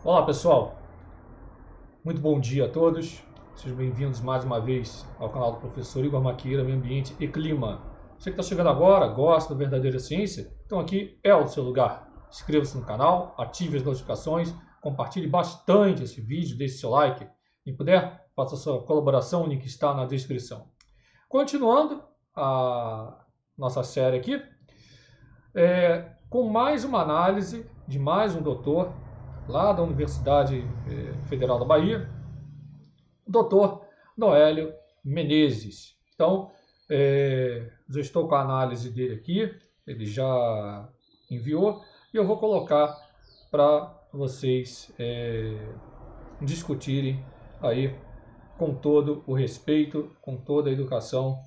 Olá pessoal, muito bom dia a todos, sejam bem-vindos mais uma vez ao canal do professor Igor Maquieira, Meio Ambiente e Clima. Você que está chegando agora, gosta da verdadeira ciência? Então aqui é o seu lugar. Inscreva-se no canal, ative as notificações, compartilhe bastante esse vídeo, deixe seu like. Se puder, faça a sua colaboração, o link está na descrição. Continuando a nossa série aqui, com mais uma análise de mais um doutor lá da Universidade Federal da Bahia, o doutor Noélio Menezes. Então, já estou com a análise dele aqui, ele já enviou, e eu vou colocar para vocês discutirem aí com todo o respeito, com toda a educação,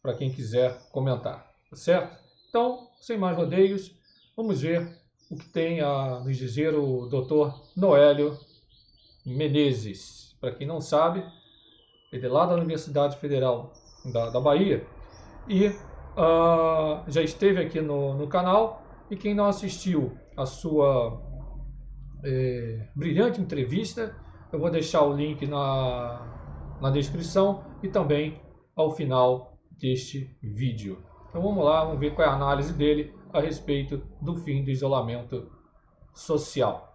para quem quiser comentar, tá certo? Então, sem mais rodeios, vamos ver o que tem a nos dizer o Dr. Noélio Menezes. Para quem não sabe, ele é lá da Universidade Federal da Bahia e já esteve aqui no canal. E quem não assistiu a sua brilhante entrevista, eu vou deixar o link na descrição e também ao final deste vídeo. Então vamos lá, vamos ver qual é a análise dele a respeito do fim do isolamento social.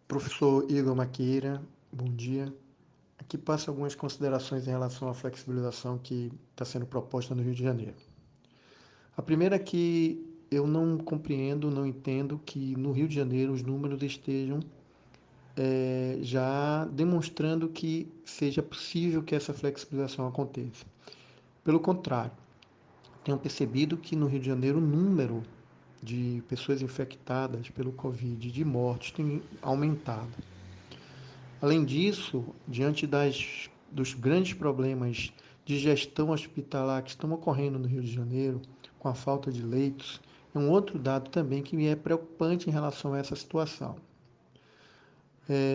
Professor Igor Maquieira, bom dia. Aqui passo algumas considerações em relação à flexibilização que está sendo proposta no Rio de Janeiro. A primeira é que eu não compreendo, não entendo que no Rio de Janeiro os números estejam já demonstrando que seja possível que essa flexibilização aconteça. Pelo contrário, tenho percebido que no Rio de Janeiro o número de pessoas infectadas pelo Covid, de mortes, tem aumentado. Além disso, diante dos grandes problemas de gestão hospitalar que estão ocorrendo no Rio de Janeiro, com a falta de leitos, é um outro dado também que me é preocupante em relação a essa situação.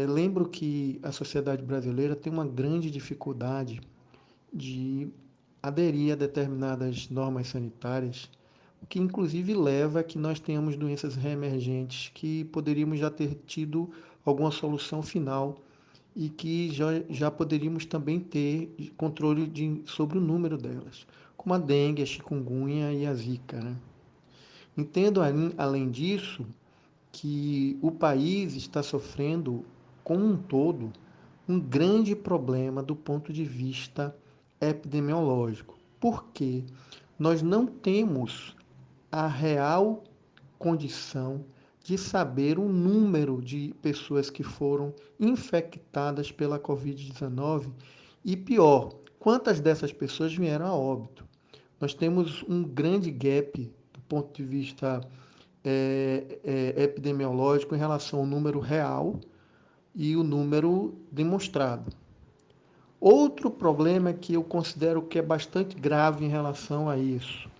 Lembro que a sociedade brasileira tem uma grande dificuldade de aderir a determinadas normas sanitárias, o que inclusive leva a que nós tenhamos doenças reemergentes que poderíamos já ter tido alguma solução final e que já poderíamos também ter controle sobre o número delas, como a dengue, a chikungunya e a zika, né? Entendo, além disso, que o país está sofrendo, como um todo, um grande problema do ponto de vista epidemiológico, porque nós não temos a real condição de saber o número de pessoas que foram infectadas pela Covid-19 e, pior, quantas dessas pessoas vieram a óbito. Nós temos um grande gap do ponto de vista epidemiológico em relação ao número real e o número demonstrado. Outro problema que eu considero que é bastante grave em relação a isso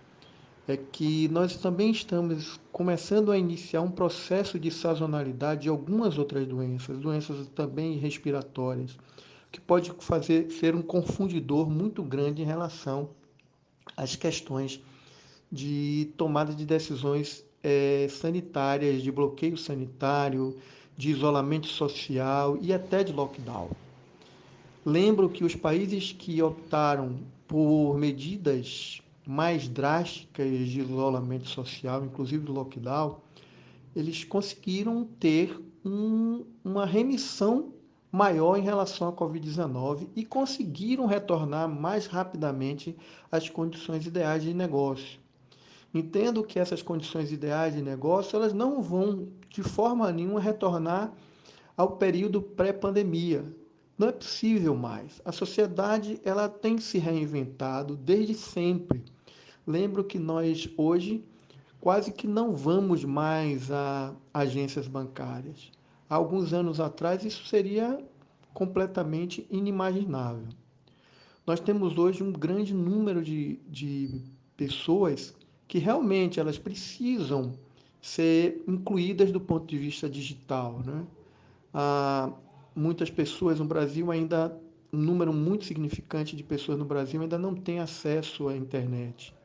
é que nós também estamos começando a iniciar um processo de sazonalidade de algumas outras doenças também respiratórias, que pode ser um confundidor muito grande em relação às questões de tomada de decisões sanitárias, de bloqueio sanitário, de isolamento social e até de lockdown. Lembro que os países que optaram por medidas mais drásticas de isolamento social, inclusive do lockdown, eles conseguiram ter uma remissão maior em relação à Covid-19 e conseguiram retornar mais rapidamente às condições ideais de negócio. Entendo que essas condições ideais de negócio elas não vão de forma nenhuma retornar ao período pré-pandemia. Não é possível mais. A sociedade ela tem se reinventado desde sempre. Lembro que nós hoje quase que não vamos mais a agências bancárias. Há alguns anos atrás, isso seria completamente inimaginável. Nós temos hoje um grande número de pessoas que realmente elas precisam ser incluídas do ponto de vista digital, né? Há muitas pessoas no Brasil ainda, um número muito significante de pessoas no Brasil ainda não tem acesso à internet.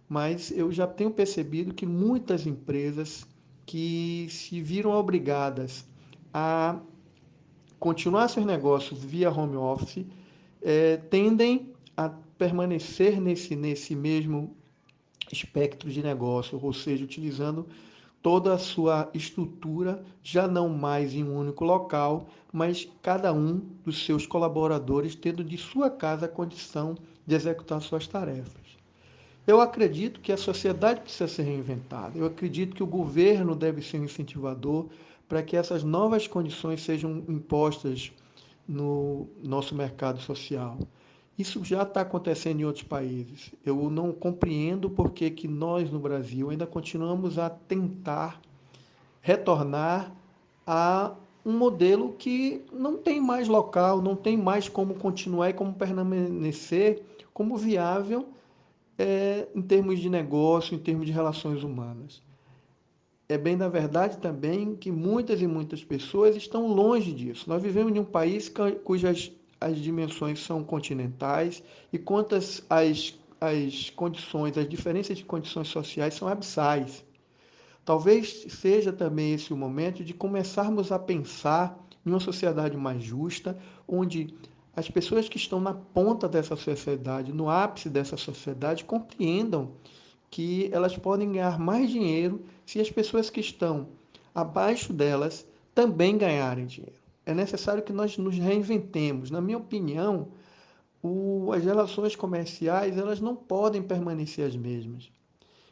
Mas eu já tenho percebido que muitas empresas que se viram obrigadas a continuar seus negócios via home office tendem a permanecer nesse mesmo espectro de negócio, ou seja, utilizando toda a sua estrutura, já não mais em um único local, mas cada um dos seus colaboradores tendo de sua casa a condição de executar suas tarefas. Eu acredito que a sociedade precisa ser reinventada. Eu acredito que o governo deve ser um incentivador para que essas novas condições sejam impostas no nosso mercado social. Isso já está acontecendo em outros países. Eu não compreendo por que que nós, no Brasil, ainda continuamos a tentar retornar a um modelo que não tem mais local, não tem mais como continuar e como permanecer como viável em termos de negócio, em termos de relações humanas. É bem da verdade também que muitas e muitas pessoas estão longe disso. Nós vivemos em um país cujas as dimensões são continentais e quantas as condições, as diferenças de condições sociais são abissais. Talvez seja também esse o momento de começarmos a pensar em uma sociedade mais justa, onde as pessoas que estão na ponta dessa sociedade, no ápice dessa sociedade, compreendam que elas podem ganhar mais dinheiro se as pessoas que estão abaixo delas também ganharem dinheiro. É necessário que nós nos reinventemos. Na minha opinião, as relações comerciais elas não podem permanecer as mesmas.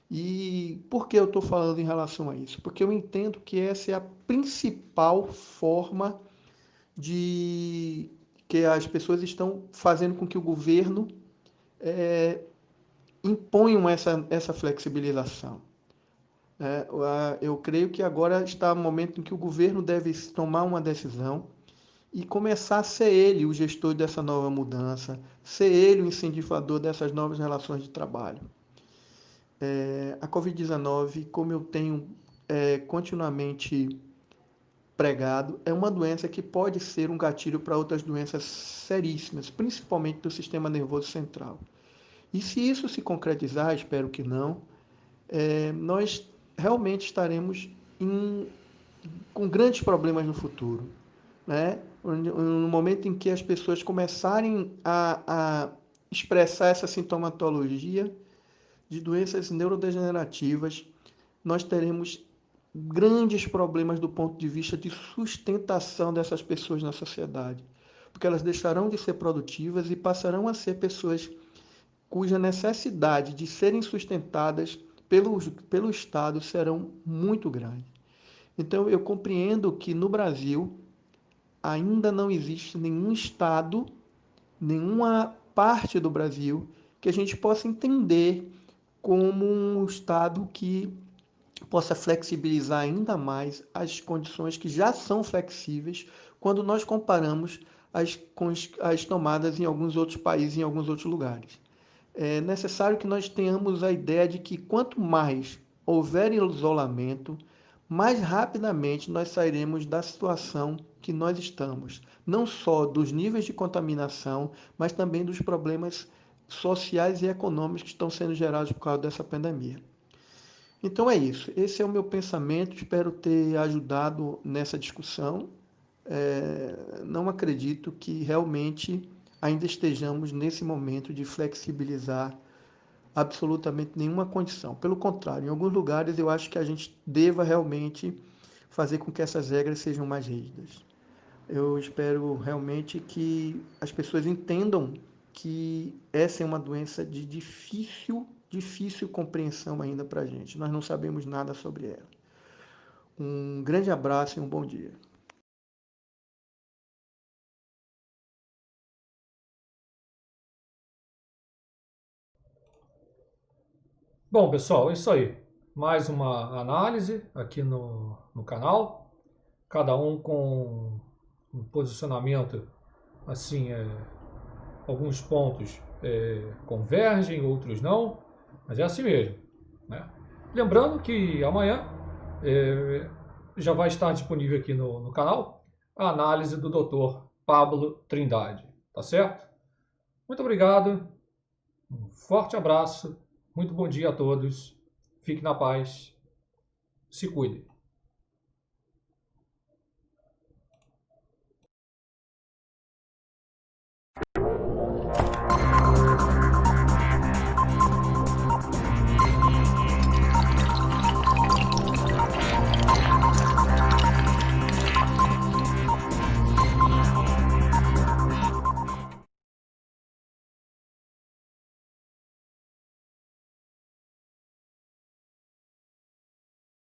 E por que eu estou falando em relação a isso? Porque eu entendo que essa é a principal forma de que as pessoas estão fazendo com que o governo imponham essa flexibilização. Eu creio que agora está o momento em que o governo deve tomar uma decisão e começar a ser ele o gestor dessa nova mudança, ser ele o incentivador dessas novas relações de trabalho. A Covid-19, como eu tenho continuamente pregado, é uma doença que pode ser um gatilho para outras doenças seríssimas, principalmente do sistema nervoso central. E se isso se concretizar, espero que não, nós realmente estaremos com grandes problemas no futuro. Né? No momento em que as pessoas começarem a expressar essa sintomatologia de doenças neurodegenerativas, nós teremos grandes problemas do ponto de vista de sustentação dessas pessoas na sociedade, porque elas deixarão de ser produtivas e passarão a ser pessoas cuja necessidade de serem sustentadas pelo Estado serão muito grandes. Então, eu compreendo que no Brasil ainda não existe nenhum Estado, nenhuma parte do Brasil que a gente possa entender como um Estado que possa flexibilizar ainda mais as condições que já são flexíveis quando nós comparamos com as tomadas em alguns outros países, em alguns outros lugares. É necessário que nós tenhamos a ideia de que quanto mais houver isolamento, mais rapidamente nós sairemos da situação que nós estamos, não só dos níveis de contaminação, mas também dos problemas sociais e econômicos que estão sendo gerados por causa dessa pandemia. Então é isso, esse é o meu pensamento, espero ter ajudado nessa discussão. Não acredito que realmente ainda estejamos nesse momento de flexibilizar absolutamente nenhuma condição. Pelo contrário, em alguns lugares eu acho que a gente deva realmente fazer com que essas regras sejam mais rígidas. Eu espero realmente que as pessoas entendam que essa é uma doença de difícil compreensão ainda para a gente. Nós não sabemos nada sobre ela. Um grande abraço e um bom dia. Bom, pessoal, é isso aí. Mais uma análise aqui no canal. cada um com um posicionamento, assim, alguns pontos convergem, outros não, mas é assim mesmo, né? Lembrando que amanhã já vai estar disponível aqui no canal a análise do Dr. Pablo Trindade, tá certo? Muito obrigado, um forte abraço, muito bom dia a todos, fique na paz, se cuide.